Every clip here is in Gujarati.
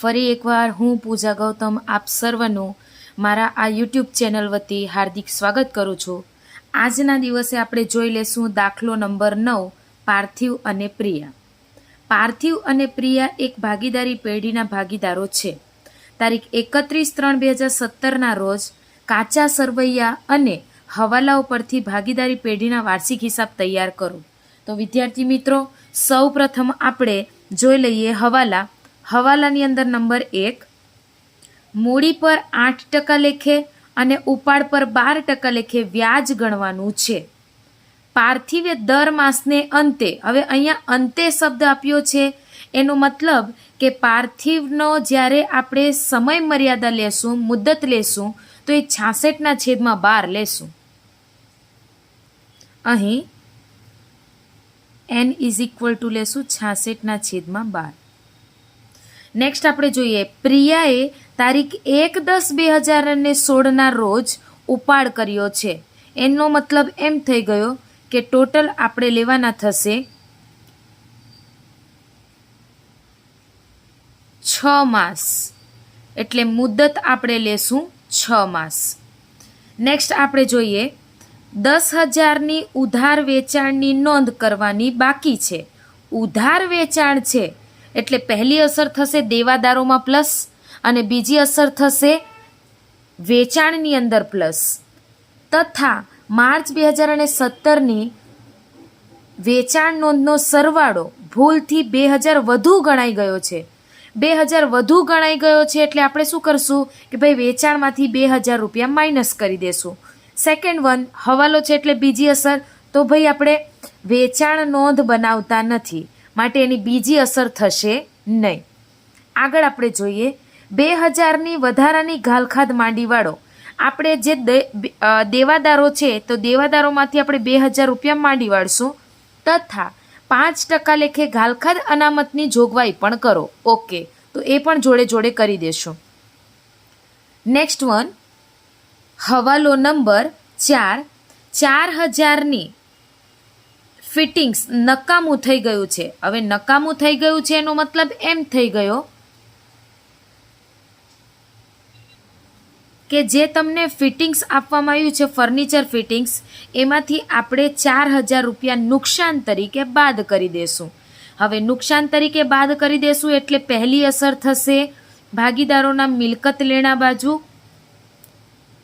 ફરી એકવાર હું પૂજા ગૌતમ આપ સર્વનું મારા આ યુટ્યુબ ચેનલ વતી હાર્દિક સ્વાગત કરું છું। આજના દિવસે આપણે જોઈ લેશું દાખલો નંબર 9 પાર્થિવ અને પ્રિયા। પાર્થિવ અને પ્રિયા એક ભાગીદારી પેઢીના ભાગીદારો છે। તારીખ 31/3/2017ના રોજ કાચા સરવૈયા અને હવાલાઓ પરથી ભાગીદારી પેઢીના વાર્ષિક હિસાબ તૈયાર કરો। તો વિદ્યાર્થી મિત્રો, સૌ પ્રથમ આપણે જોઈ લઈએ હવાલા। હવાલાની અંદર નંબર 1, મૂડી પર 8% લેખે અને ઉપાડ પર 12% લેખે વ્યાજ ગણવાનું છે। પાર્થિવે દર માસને અંતે, હવે અહીંયા અંતે શબ્દ આપ્યો છે એનો મતલબ કે પાર્થિવનો જ્યારે આપણે સમય મર્યાદા લેશું, મુદ્દત લેશું, તો એ 66/12 લેશું। અહીં n = લેશું 66/12। નેક્સ્ટ આપણે જોઈએ પ્રિયાએ તારીખ 1/10/2016ના રોજ ઉપાડ કર્યો છે। એનો મતલબ એમ થઈ ગયો કે ટોટલ આપણે લેવાના થશે 6 માસ, એટલે મુદ્દત આપણે લેશું 6 માસ। નેક્સ્ટ આપણે જોઈએ 10,000ની ઉધાર વેચાણની નોંધ કરવાની બાકી છે। ઉધાર વેચાણ છે એટલે પહેલી અસર થશે દેવાદારોમાં પ્લસ અને બીજી અસર થશે વેચાણની અંદર પ્લસ, તથા માર્ચ 2017ની વેચાણ નોંધનો સરવાળો ભૂલથી 2000 વધુ ગણાઈ ગયો છે। 2000 વધુ ગણાઈ ગયો છે એટલે આપણે શું કરશું કે ભાઈ વેચાણમાંથી 2000 રૂપિયા માઇનસ કરી દેશું। સેકન્ડ વન હવાલો છે એટલે બીજી અસર, તો ભાઈ આપણે વેચાણ નોંધ બનાવતા નથી માટે એની બીજી અસર થશે નહીં। આગળ આપણે જોઈએ 2000ની વધારાની ઘાલખાદ માંડીવાળો। આપણે જે દેવાદારો છે તો દેવાદારોમાંથી આપણે 2000 રૂપિયા માંડી વાળશું, તથા 5% લેખે ઘાલખાદ અનામતની જોગવાઈ પણ કરો। ઓકે, તો એ પણ જોડે જોડે કરી દેશું। નેક્સ્ટ વન હવાલો નંબર 4, 4000ની ફિટિંગ્સ નકામું થઈ ગયું છે। હવે નકામું થઈ ગયું છે એનો મતલબ એમ થઈ ગયો કે જે તમને ફિટિંગ્સ આપવામાં આવ્યું છે, ફર્નિચર ફિટિંગ્સ, એમાંથી આપણે 4000 રૂપિયા નુકસાન તરીકે બાદ કરી દેશું। હવે નુકસાન તરીકે બાદ કરી દેશું એટલે પહેલી અસર થશે ભાગીદારોના મિલકત લેણા બાજુ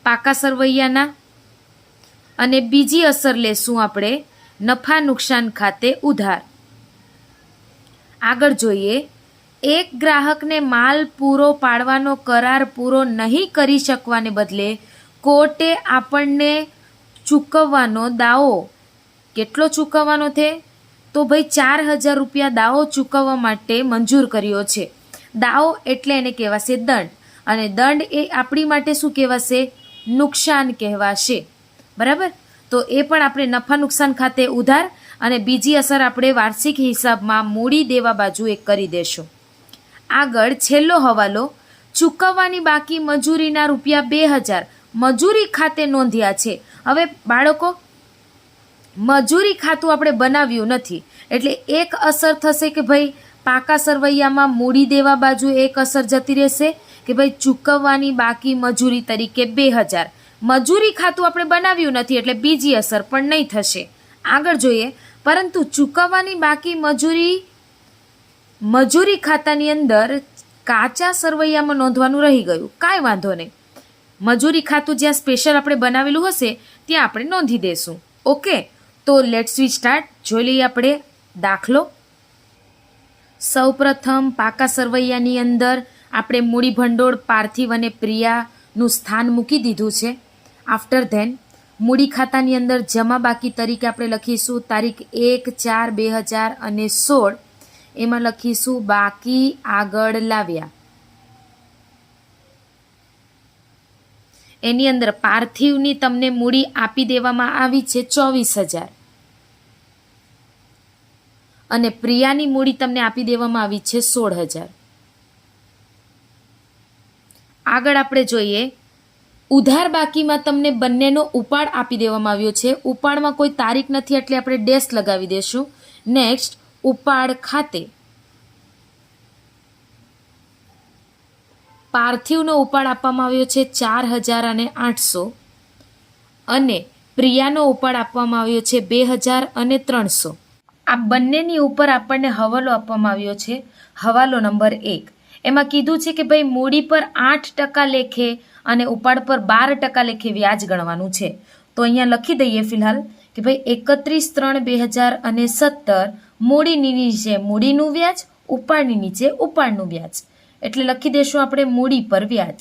પાકા સરવૈયાના, અને બીજી અસર લેશું આપણે નફા નુકસાન ખાતે ઉધાર। આગળ જોઈએ એક ગ્રાહકને માલ પૂરો પાડવાનો કરાર પૂરો નહીં કરી શકવાને બદલે કોર્ટે આપણને ચૂકવવાનો દાવો, કેટલો ચૂકવવાનો છે તો ભાઈ 4000 રૂપિયા દાવો ચૂકવવા માટે મંજૂર કર્યો છે। દાવો એટલે એને કહેવાશે દંડ, અને દંડ એ આપણી માટે શું કહેવાશે? નુકસાન કહેવાશે, બરાબર? તો એ પણ આપણે નફા નુકસાન ખાતે ઉધાર, અને બીજી અસર આપણે વાર્ષિક હિસાબમાં મૂડી દેવા બાજુ એક કરી દેશું। આગળ છેલ્લો હવાલો ચૂકવવાની બાકી મજૂરીના રૂપિયા 2000 મજૂરી ખાતે નોંધ્યા છે। હવે બાળકો, મજૂરી ખાતું આપણે બનાવ્યું નથી એટલે એક અસર થશે કે ભાઈ પાકા સરવૈયામાં મૂડી દેવા બાજુ એક અસર જતી રહેશે કે ભાઈ ચૂકવવાની બાકી મજૂરી તરીકે 2000 મજૂરી ખાતું આપણે બનાવ્યું નથી એટલે બીજી અસર પણ નહીં થશે। આગળ જોઈએ પરંતુ ચૂકવવાની બાકી મજૂરી ખાતાની અંદર કાચા સરવૈયામાં નોંધવાનું રહી ગયું, કાંઈ વાંધો નહીં, મજૂરી ખાતું જ્યાં સ્પેશિયલ આપણે બનાવેલું હશે ત્યાં આપણે નોંધી દેશું। ઓકે, તો લેટ્સ વી સ્ટાર્ટ। જોઈ લઈએ આપણે દાખલો। સૌપ્રથમ પાકા સરવૈયાની અંદર આપણે મૂડી ભંડોળ પાર્થિવ અને પ્રિયાનું સ્થાન મૂકી દીધું છે। આફ્ટર ધેન મૂડી ખાતાની અંદર જમા બાકી તરીકે આપણે લખીશું તારીખ 1/4/2016, એમાં લખીશું બાકી આગળ લાવ્યા। એની અંદર પાર્થિવની તમને મૂડી આપી દેવામાં આવી છે 24,000 અને પ્રિયાની મૂડી તમને આપી દેવામાં આવી છે 16,000। આગળ આપણે જોઈએ ઉધાર બાકીમાં તમને બંનેનો ઉપાડ આપી દેવામાં આવ્યો છે। ઉપાડમાં કોઈ તારીખ નથી એટલે આપણે ડેશ લગાવી દેશું। નેક્સ્ટ ઉપાડ ખાતે પાર્થિવનો ઉપાડ આપવામાં આવ્યો છે 4,800 અને પ્રિયાનો ઉપાડ આપવામાં આવ્યો છે 2,300. આ બંનેની ઉપર આપણને હવાલો આપવામાં આવ્યો છે, હવાલો નંબર 1. એમાં કીધું છે કે ભાઈ મૂડી પર 8% લેખે અને ઉપાડ પર 12% લેખે વ્યાજ ગણવાનું છે. તો અહીંયા લખી દઈએ ફિલહાલ કે ભાઈ 31/3/2017 મૂડીની નીચે મૂડીનું વ્યાજ, ઉપાડની નીચે ઉપાડનું વ્યાજ. એટલે લખી દઈશું આપણે મૂડી પર વ્યાજ.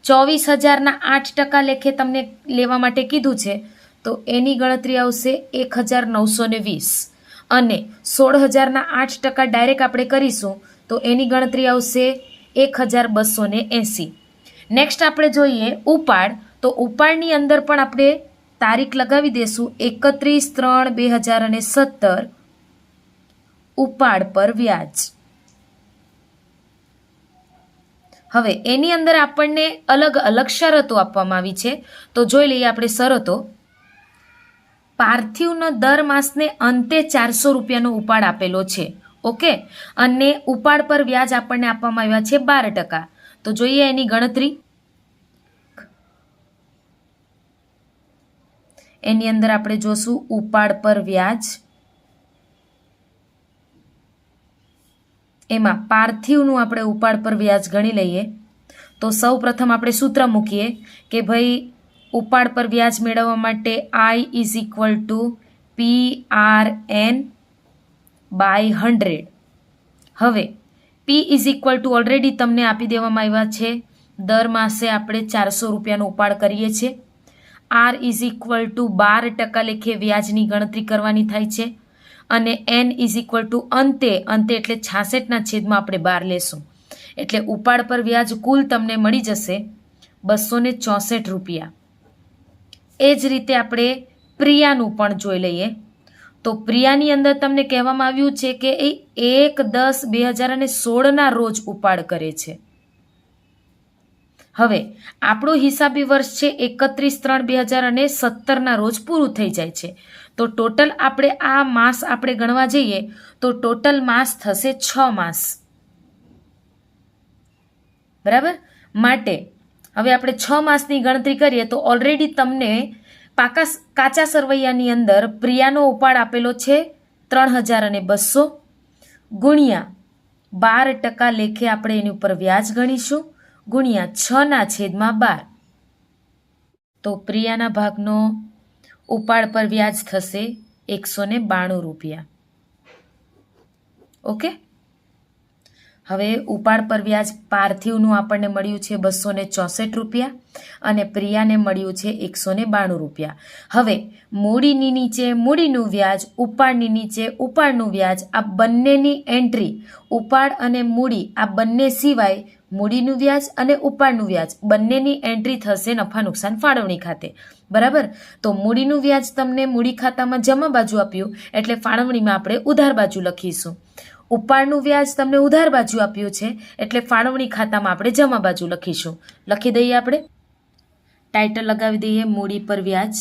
24,000ના 8% લેખે તમને લેવા માટે કીધું છે, તો એની ગણતરી આવશે 1,920 અને 16,000ના 8% ડાયરેક્ટ આપણે કરીશું તો એની ગણતરી આવશે 1,280. નેક્સ્ટ આપણે જોઈએ ઉપાડ. તો ઉપાડની અંદર પણ આપણે તારીખ લગાવી દઈશું 31/3/2017 ઉપાડ પર વ્યાજ. હવે એની અંદર આપણને અલગ અલગ શરતો આપવામાં આવી છે, તો જોઈ લઈએ આપણે શરતો. પાર્થિવનો દર માસને અંતે 400 રૂપિયાનો ઉપાડ આપેલો છે, ઓકે, અને ઉપાડ પર વ્યાજ આપણને આપવામાં આવ્યા છે 12%. તો જોઈએ એની ગણતરી. એની અંદર આપણે જોશું ઉપાડ પર વ્યાજ. એમાં પાર્થિવનું આપણે ઉપાડ પર વ્યાજ ગણી લઈએ. તો સૌ પ્રથમ આપણે સૂત્ર મૂકીએ કે ભાઈ ઉપાડ પર વ્યાજ મેળવવા માટે I = PRN/100. હવે P = ઓલરેડી તમને આપી દેવામાં આવ્યા છે. દર માસે આપણે 400 રૂપિયાનો ઉપાડ કરીએ છીએ. R = 12% લેખે વ્યાજની ગણતરી કરવાની થાય છે અને N = અંતે એટલે 66/12 આપણે લેશું. એટલે ઉપાડ પર વ્યાજ કુલ તમને મળી જશે 264 રૂપિયા. એ જ રીતે આપણે પ્રિયાનું પણ જોઈ લઈએ. તો પ્રિયાની અંદર તમને કહેવામાં આવ્યું છે કે એ 1/10/2016ના રોજ ઉપાડ કરે છે. હવે આપણું હિસાબી વર્ષ છે 31/3/2017ના રોજ પૂરું થઈ જાય છે. તો ટોટલ આપણે આ માસ આપણે ગણવા જઈએ તો ટોટલ માસ થશે 6 માસ. બરાબર? માટે હવે આપણે 6 માસની ગણતરી કરીએ તો ઓલરેડી તમને કાચા સરવૈયાની અંદર પ્રિયાનો ઉપાડ આપેલો છે 3,200 ગુણ્યા 12% લેખે આપણે એની ઉપર વ્યાજ ગણીશું ગુણ્યા 6/12. તો પ્રિયાના ભાગનો ઉપાડ પર વ્યાજ થશે 192 રૂપિયા. ઓકે, હવે ઉપાડ પર વ્યાજ પાર્થિવનું આપણને મળ્યું છે 264 રૂપિયા અને પ્રિયાને મળ્યું છે 192 રૂપિયા. હવે મૂડીની નીચે મૂડીનું વ્યાજ, ઉપાડની નીચે ઉપાડનું વ્યાજ, આ બંનેની એન્ટ્રી ઉપાડ અને મૂડી આ બંને સિવાય મૂડીનું વ્યાજ અને ઉપાડનું વ્યાજ બંનેની એન્ટ્રી થશે નફા નુકસાન ફાળવણી ખાતે. બરાબર? તો મૂડીનું વ્યાજ તમને મૂડી ખાતામાં જમા બાજુ આપ્યું એટલે ફાળવણીમાં આપણે ઉધાર બાજુ લખીશું. ઉપાડનું વ્યાજ તમને ઉધાર બાજુ આપ્યું છે એટલે ફાળવણી ખાતામાં આપણે જમા બાજુ લખીશું. લખી દઈએ આપણે. ટાઇટલ લગાવી દઈએ મૂડી પર વ્યાજ.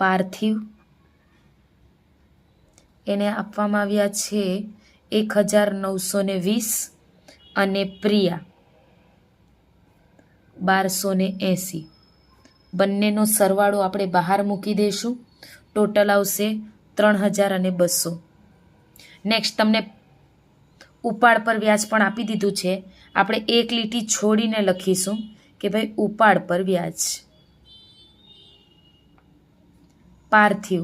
પાર્થિવ એને આપવામાં આવ્યા છે 1,920 અને પ્રિયા 1,280. બંનેનો સરવાળો આપણે બહાર મૂકી દઈશું. ટોટલ આવશે 3,200. નેક્સ્ટ તમને ઉપાડ પર વ્યાજ પણ આપી દીધું છે. આપણે એક લીટી છોડીને લખીશું કે ભાઈ ઉપાડ પર વ્યાજ. પાર્થિવ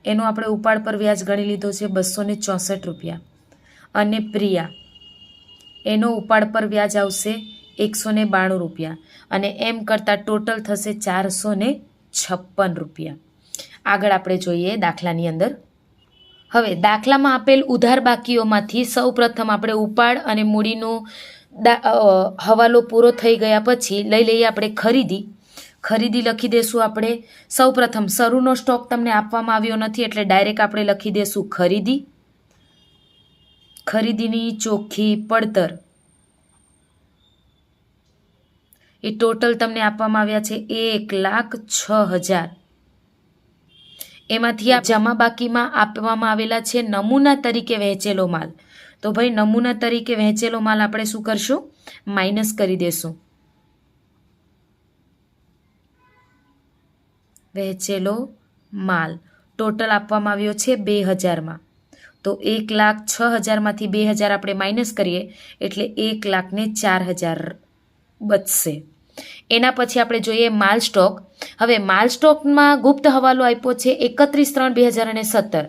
એનો આપણે ઉપાડ પર વ્યાજ ગણી લીધો છે 264 રૂપિયા અને પ્રિયા એનો ઉપાડ પર વ્યાજ આવશે 192 રૂપિયા અને એમ કરતાં ટોટલ થશે 456 રૂપિયા. આગળ આપણે જોઈએ દાખલાની અંદર. હવે દાખલામાં આપેલ ઉધાર બાકીઓમાંથી સૌ પ્રથમ આપણે ઉપાડ અને મૂડીનો હવાલો પૂરો થઈ ગયા પછી લઈ લઈએ આપણે ખરીદી. ખરીદી લખી દઈશું આપણે. સૌ પ્રથમ શરૂનો સ્ટોક તમને આપવામાં આવ્યો નથી એટલે ડાયરેક્ટ આપણે લખી દઈશું ખરીદી. ખરીદીની ચોખ્ખી પડતર એ ટોટલ તમને આપવામાં આવ્યા છે 1,06,000. એમાંથી આ જમા બાકીમાં આપવામાં આવેલા છે નમૂના તરીકે વહેંચેલો માલ. તો ભાઈ નમૂના તરીકે વહેંચેલો માલ આપણે શું કરશું? માઇનસ કરી દેશું. વહેંચેલો માલ ટોટલ આપવામાં આવ્યો છે 2000માં. તો 1,06,000માંથી 2000 આપણે માઇનસ કરીએ એટલે 1,04,000 બચશે. એના પછી આપણે જોઈએ માલ સ્ટોક. હવે માલ સ્ટોકમાં ગુપ્ત હવાલો આપ્યો છે 31/3/2017.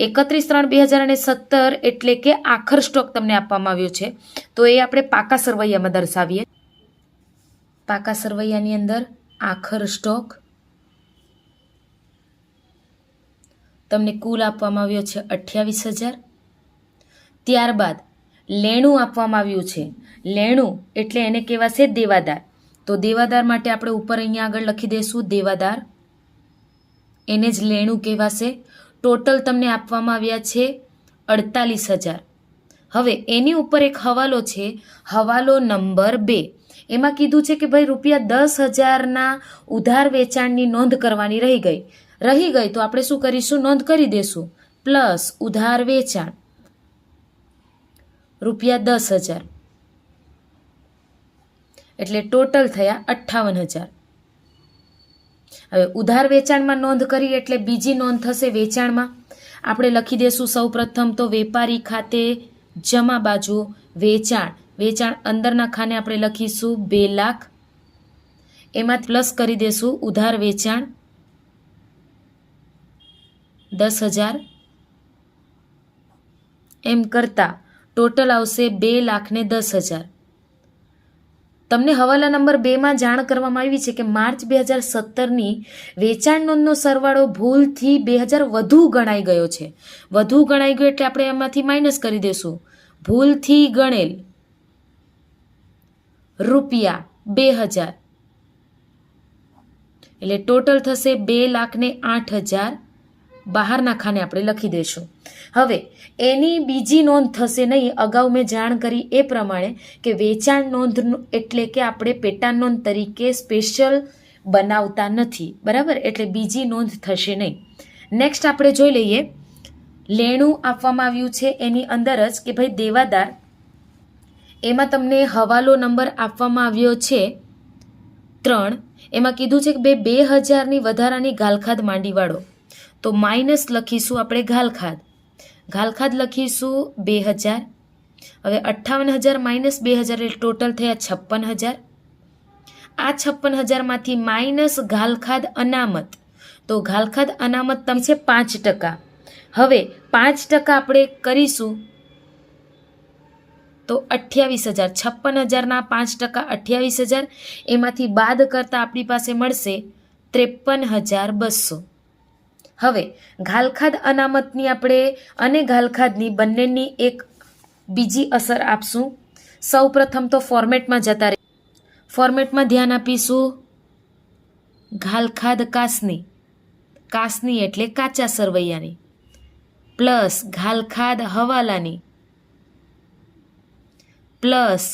31/3/2017 એટલે કે આખર સ્ટોક તમને આપવામાં આવ્યો છે. તો એ આપણે પાકા સરવૈયામાં દર્શાવીએ. પાકા સરવૈયાની અંદર આખર સ્ટોક તમને કુલ આપવામાં આવ્યો છે 28,000. ત્યારબાદ લેણું આપવામાં આવ્યું છે. લેણું એટલે એને કહેવાશે દેવાદાર. તો દેવાદાર માટે આપણે ઉપર અહીંયા આગળ લખી દઈશું દેવાદાર, એને જ લેણું કહેવાશે. ટોટલ તમને આપવામાં આવ્યા છે 48,000. હવે એની ઉપર એક હવાલો છે, હવાલો નંબર 2. એમાં કીધું છે કે ભાઈ ₹10,000ના ઉધાર વેચાણની નોંધ કરવાની રહી ગઈ તો આપણે શું કરીશું? નોંધ કરી દેશું. પ્લસ ઉધાર વેચાણ ₹10,000 એટલે ટોટલ થયા 58,000. હવે ઉધાર વેચાણમાં નોંધ કરી એટલે બીજી નોંધ થશે વેચાણમાં. આપણે લખી દેશું સૌ પ્રથમ તો વેપારી ખાતે જમા બાજુ વેચાણ અંદરના ખાને આપણે લખીશું 2 લાખ. એમાં પ્લસ કરી દેશું ઉધાર વેચાણ 10,000. એમ કરતા ટોટલ આવશે 2,10,000. તમને હવાલા નંબર 2માં જાણ કરવામાં આવી છે કે માર્ચ 2017ની વેચાણ નોંધનો સરવાળો ભૂલથી 2000 વધુ ગણાઈ ગયો છે. વધુ ગણાઈ ગયો એટલે આપણે એમાંથી માઇનસ કરી દેશું. ભૂલથી ગણેલ ₹2,000 એટલે ટોટલ થશે 2,08,000. બહારના ખાને આપણે લખી દઈશું. હવે એની બીજી નોંધ થશે નહીં. અગાઉ મેં જાણ કરી એ પ્રમાણે કે વેચાણ નોંધ એટલે કે આપણે પેટા નોંધ તરીકે સ્પેશિયલ બનાવતા નથી, બરાબર? એટલે બીજી નોંધ થશે નહીં. નેક્સ્ટ આપણે જોઈ લઈએ લેણું આપવામાં આવ્યું છે એની અંદર જ કે ભાઈ દેવાદાર, એમાં તમને હવાલો નંબર આપવામાં આવ્યો છે 3. એમાં કીધું છે કે 2,000ની વધારાની ગાલખાદ માંડી વાળો. તો માઇનસ લખીશું આપણે ગાલખાદ લખીશું 2,000. હવે 58,000 માઇનસ 2,000 એટલે ટોટલ થયા 56,000. આ 56,000માંથી માઇનસ ગાલખાદ અનામત. તો ગાલખાદ અનામત તમે છે 5%. હવે 5% આપણે કરીશું તો 28,000. 56,000ના 5% 28,000. એમાંથી બાદ કરતાં આપણી પાસે મળશે 53,200. હવે ગાલખાદ અનામતની આપણે અને ગાલખાદની બંનેની એક બીજી અસર આપશું. સૌ પ્રથમ તો ફોર્મેટમાં જતા રહે. ફોર્મેટમાં ધ્યાન આપીશું ગાલખાદ કાસની એટલે કાચા સરવૈયાની, પ્લસ ગાલખાદ હવાલાની, પ્લસ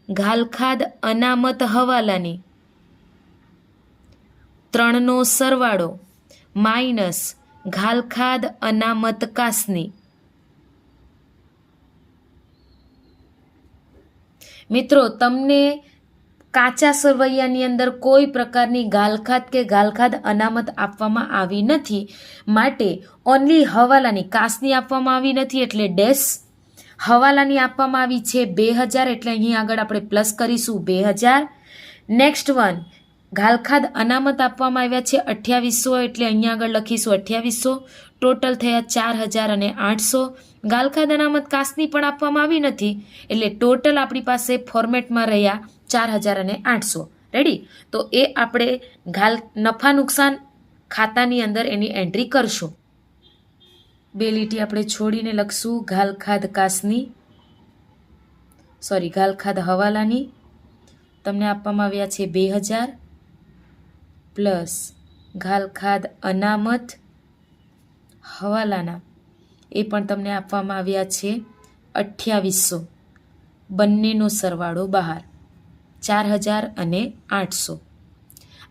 ગાલખાદ અનામત હવાલાની, 3નો સરવાળો માઇનસ ગાલખાદ અનામત કાસની. મિત્રો, તમને કાચા સરવૈયાની અંદર કોઈ પ્રકારની ગાલખાદ કે ગાલખાદ અનામત આપવામાં આવી નથી, માટે ઓનલી હવાલાની, કાસની આપવામાં આવી નથી એટલે ડેશ. હવાલાની આપવામાં આવી છે 2,000 એટલે અહીં આગળ આપણે પ્લસ કરીશું 2,000. નેક્સ્ટ વન ગાલખાદ અનામત આપવામાં આવ્યા છે 2800 એટલે અહીંયા આગળ લખીશું 2800. ટોટલ થયા 4,800. ગાલખાદ અનામત કાસની પણ આપવામાં આવી નથી એટલે ટોટલ આપણી પાસે ફોર્મેટમાં રહ્યા 4,800. રેડી? તો એ આપણે નફા નુકસાન ખાતાની અંદર એની એન્ટ્રી કરશું. 2 લીટી આપણે છોડીને લખશું ગાલખાદ હવાલાની. તમને આપવામાં આવ્યા છે 2,000 પ્લસ ગાલખાદ અનામત હવાલાના, એ પણ તમને આપવામાં આવ્યા છે 2800. બંનેનો સરવાળો બહાર 4,800.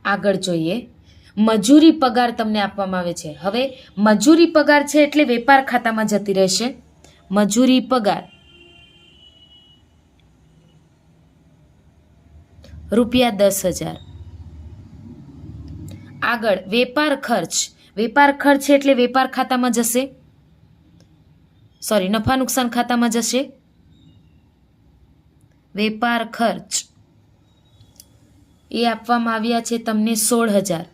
આગળ જોઈએ મજૂરી પગાર તમને આપવામાં આવે છે. હવે મજૂરી પગાર છે એટલે વેપાર ખાતામાં જતી રહેશે. મજૂરી પગાર ₹10,000. આગળ વેપાર ખર્ચ. વેપાર ખર્ચ એટલે વેપાર ખાતામાં જશે, સોરી, નફા નુકસાન ખાતામાં જશે. વેપાર ખર્ચ એ આપવામાં આવ્યા છે તમને 16,000.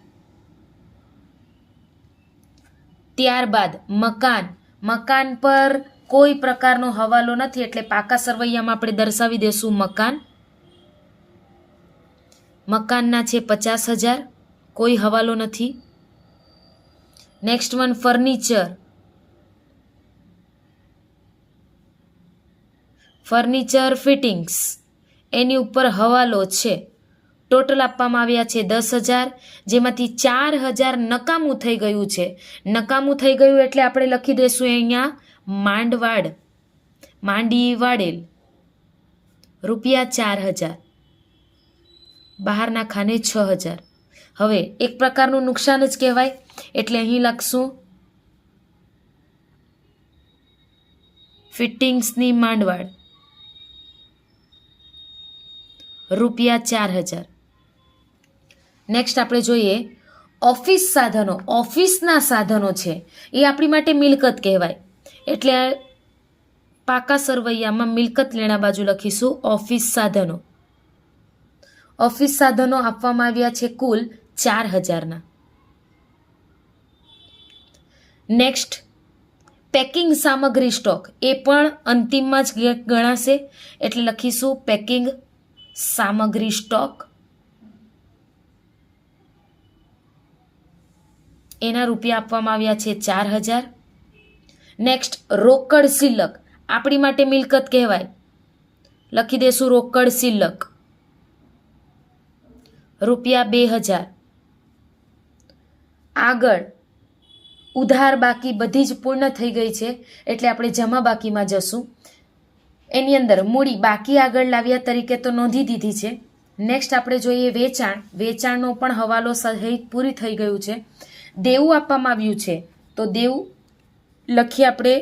ત્યારબાદ મકાન. મકાન પર કોઈ પ્રકારનો હવાલો નથી એટલે પાકા સરવૈયામાં આપણે દર્શાવી દેશું મકાન. મકાનના છે 50,000, કોઈ હવાલો નથી. Next one furniture. Furniture fittings એની ઉપર હવાલો છે. ટોટલ આપવામાં આવ્યા છે 10,000, જેમાંથી 4,000 નકામું થઈ ગયું છે. નકામું થઈ ગયું એટલે આપણે લખી દઈશું અહીંયા માંડવાડ, માંડી વાડેલ. ₹4,000. બહારના ખાને 6,000. હવે એક પ્રકારનું નુકસાન જ કહેવાય એટલે અહીં લખશું ફિટિંગ્સની માંડવાડ ₹4,000. નેક્સ્ટ આપણે જોઈએ ઓફિસ સાધનો. ઓફિસના સાધનો છે એ આપણી માટે મિલકત કહેવાય એટલે પાકા સરવૈયામાં મિલકત લેણા બાજુ લખીશું ઓફિસ સાધનો. ઓફિસ સાધનો આપવામાં આવ્યા છે કુલ 4,000ના. નેક્સ્ટ પેકિંગ સામગ્રી સ્ટોક. એ પણ અંતિમમાં જ ગણાશે એટલે લખીશું પેકિંગ સામગ્રી સ્ટોક. એના રૂપિયા આપવામાં આવ્યા છે 4,000. નેક્સ્ટ રોકડ શિલ્લક. આપણી માટે મિલકત કહેવાય, લખી દેશું રોકડ શિલ્લક ₹2,000. આગળ ઉધાર બાકી બધી જ પૂર્ણ થઈ ગઈ છે એટલે આપણે જમા બાકીમાં જશું. એની અંદર મૂડી બાકી આગળ લાવ્યા તરીકે તો નોંધી દીધી છે. નેક્સ્ટ આપણે જોઈએ વેચાણ. વેચાણનો પણ હવાલો સહિત પૂરી થઈ ગયું છે. દેવું આપવામાં આવ્યું છે તો દેવું લખીએ આપણે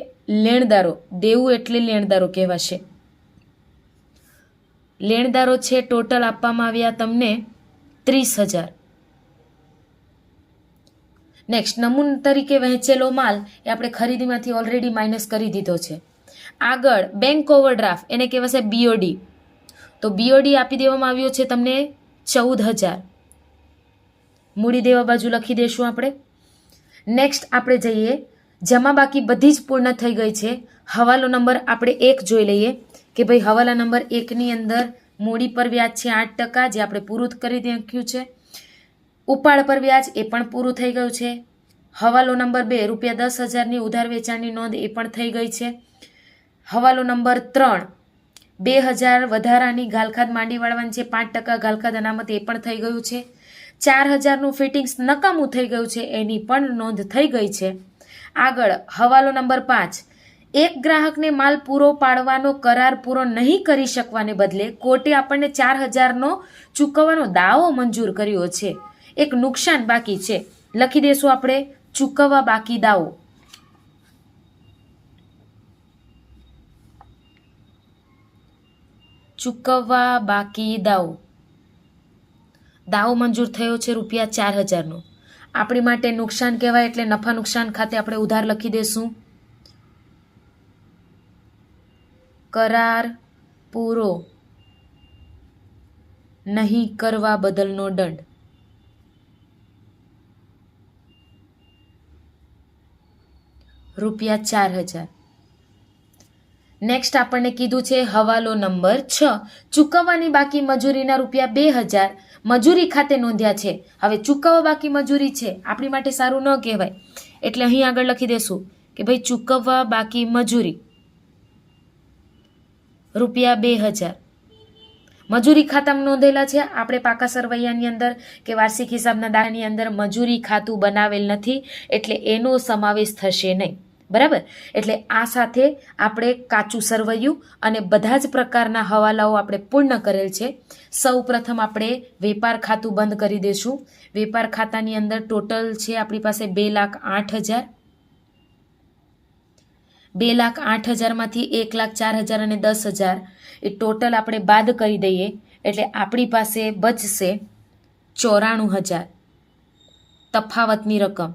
લેણદારો. દેવું એટલે લેણદારો કહેવાશે. લેણદારો છે ટોટલ આપવામાં આવ્યા તમને 30,000. નેક્સ્ટ નમૂન તરીકે વહેંચેલો માલ એ આપણે ખરીદીમાંથી ઓલરેડી માઇનસ કરી દીધો છે. આગળ બેંક ઓવરડ્રાફ્ટ એને કહેવાશે બીઓડી. તો બીઓડી આપી દેવામાં આવ્યો છે તમને 14,000. મૂડી દેવા બાજુ લખી દઈશું આપણે. નેક્સ્ટ આપણે જઈએ જમા બાકી બધી જ પૂર્ણ થઈ ગઈ છે. હવાલો નંબર આપણે 1 જોઈ લઈએ કે ભાઈ હવાલા નંબર 1ની અંદર મૂડી પર વ્યાજ છે 8%, જે આપણે પૂરું કરી નાખ્યું છે. ઉપાડ પર વ્યાજ એ પણ પૂરું થઈ ગયું છે. હવાલો નંબર 2 ₹10,000ની ઉધાર વેચાણની નોંધ એ પણ થઈ ગઈ છે. હવાલો નંબર 3 2,000 વધારાની ગાલખાદ માંડી વાળવાની છે, 5% ગાલખાદ અનામત એ પણ થઈ ગયું છે. 4,000નું ફિટિંગ્સ નકામું થઈ ગયું છે એની પણ નોંધ થઈ ગઈ છે. આગળ હવાલો નંબર 5 એક ગ્રાહકને માલ પૂરો પાડવાનો કરાર પૂરો નહીં કરી શકવાને બદલે કોર્ટે આપણને 4,000નો ચૂકવવાનો દાવો મંજૂર કર્યો છે. એક નુકસાન બાકી છે, લખી દેશું આપણે ચૂકવવા બાકી દાવો. ચૂકવવા બાકી દાવો. દાવો મંજૂર થયો છે ₹4,000નો. આપણી માટે નુકસાન કહેવાય એટલે નફા નુકસાન ખાતે આપણે ઉધાર લખી દેશું કરાર પૂરો નહીં કરવા બદલનો દંડ. ₹4,000. નેક્સ્ટ આપણને કીધું છે હવાલો નંબર 6 ચૂકવવાની બાકી મજૂરીના ₹2,000 મજૂરી ખાતે નોંધ્યા છે. હવે ચૂકવવા બાકી મજૂરી છે આપણી માટે સારું ન કહેવાય એટલે અહીં આગળ લખી દેશું કે ભાઈ ચૂકવવા બાકી મજૂરી ₹2,000 મજૂરી ખાતામાં નોંધેલા છે. આપણે પાકા સરવૈયાની અંદર કે વાર્ષિક હિસાબના દાખલાની અંદર મજૂરી ખાતું બનાવેલ નથી એટલે એનો સમાવેશ થશે નહીં. બરાબર. એટલે આ સાથે આપણે કાચું સરવૈયું અને બધા જ પ્રકારના હવાલાઓ આપણે પૂર્ણ કરેલ છે. સૌ પ્રથમ આપણે વેપાર ખાતું બંધ કરી દઈશું. વેપાર ખાતાની અંદર ટોટલ છે આપણી પાસે 2,08,000. 2,08,000માંથી 1,04,000 અને 10,000 એ ટોટલ આપણે બાદ કરી દઈએ એટલે આપણી પાસે બચશે 94,000 તફાવતની રકમ.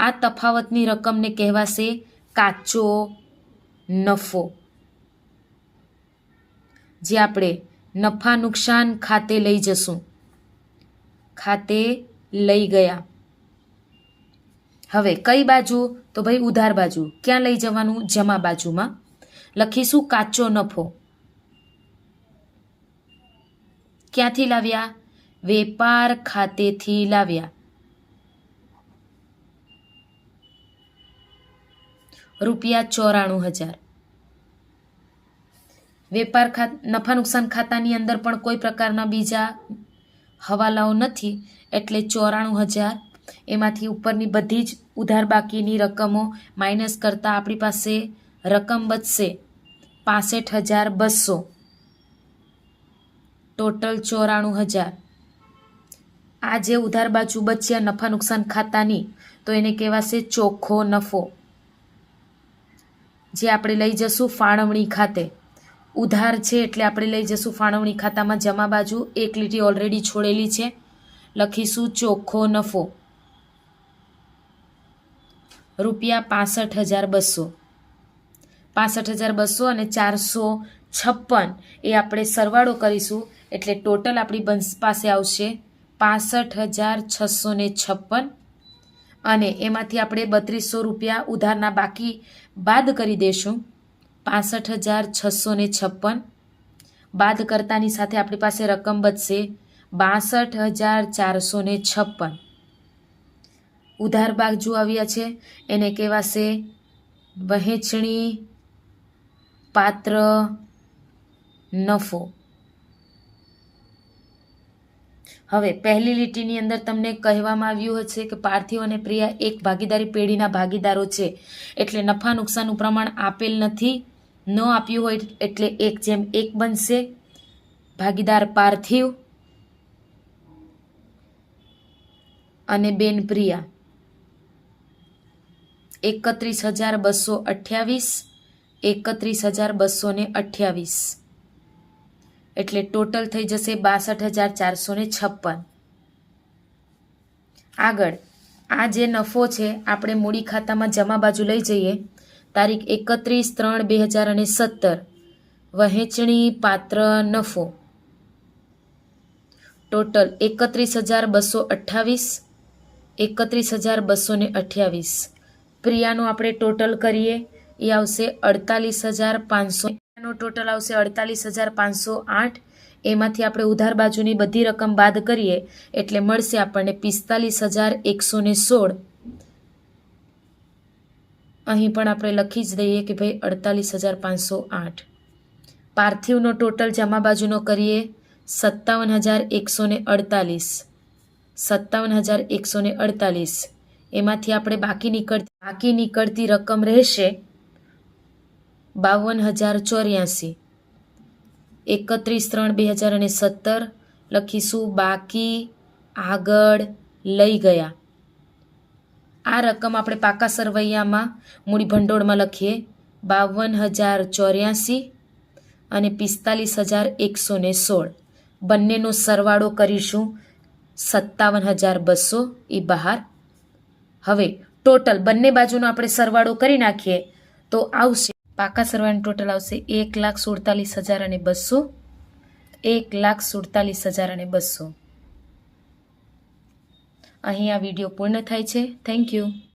આ તફાવતની રકમને કહેવાશે કાચો નફો, જે આપણે નફા નુકસાન ખાતે લઈ જશું. ખાતે લઈ ગયા. હવે કઈ બાજુ? તો ભાઈ ઉધાર બાજુ. ક્યાં લઈ જવાનું? જમા બાજુમાં. લખીશું કાચો નફો. ક્યાંથી લાવ્યા? વેપાર ખાતેથી લાવ્યા. ₹94,000. વેપાર નફા નુકસાન ખાતાની અંદર પણ કોઈ પ્રકારના બીજા હવાલાઓ નથી એટલે 94,000. એમાંથી ઉપરની બધી જ ઉધાર બાકીની રકમો માઇનસ કરતાં આપણી પાસે રકમ બચશે 65,200. ટોટલ 94,000. આ જે ઉધાર બાજુ બચ્યા નફા નુકસાન ખાતાની તો એને કહેવાશે ચોખ્ખો નફો, જે આપણે લઈ જશું ફાળવણી ખાતે. ઉધાર છે એટલે આપણે લઈ જશું ફાળવણી ખાતામાં. જમા બાજુ એક લીટી ઓલરેડી છોડેલી છે. લખીશું ચોખ્ખો નફો ₹65,200. 65,200 અને 456 એ આપણે સરવાળો કરીશું એટલે ટોટલ આપણી પાસે આવશે 65,656. અને એમાંથી આપણે ₹3200 ઉધારના બાકી બાદ કરી દઈશું. 65,656 બાદ કરતાની સાથે આપણી પાસે રકમ બચશે 62,456. ઉધાર બાજુ આવ્યા છે એને કહેવાશે વહેંચણી પાત્ર નફો. હવે પહેલી લીટીની અંદર તમને કહેવામાં આવ્યું હશે કે પાર્થિવ અને પ્રિયા એક ભાગીદારી પેઢીના ભાગીદારો છે એટલે નફા નુકસાનનું પ્રમાણ આપેલ નથી. ન આપ્યું હોય એટલે 1:1 બનશે. ભાગીદાર પાર્થિવ અને બેન પ્રિયા 31,228, 31,228 એટલે ટોટલ થઈ જશે 62,456. આગળ આ જે નફો છે આપણે મૂડી ખાતામાં જમા બાજુ લઈ જઈએ. તારીખ 31/3/2017 વહેંચણી પાત્ર નફો ટોટલ 31,228, 31,228. પ્રિયાનું આપણે ટોટલ કરીએ એ આવશે 48,500. ટોટલ આવશે 48,508. એમાંથી આપણે ઉધાર બાજુની બધી રકમ બાદ કરીએ એટલે મળશે આપણને 45,116. અહીં પણ આપણે લખી જ દઈએ કે ભાઈ 48,508. પાર્થિવનો ટોટલ જમા બાજુનો કરીએ 57,148. 57,148. એમાંથી આપણે બાકી નીકળતી રકમ રહેશે 52,084. 31/3/2017 લખીશું બાકી આગળ લઈ ગયા. આ રકમ આપણે પાકા સરવૈયામાં મૂડી ભંડોળમાં લખીએ 52,084 અને 45,116. બંનેનો સરવાળો કરીશું 57,200 એ બહાર. હવે ટોટલ બંને બાજુનો આપણે સરવાળો કરી નાખીએ તો આવશે પાકા સરવાળાનું ટોટલ આવશે 1,47,200. 1,47,200. અહીં આ વિડીયો પૂર્ણ થાય છે. Thank you.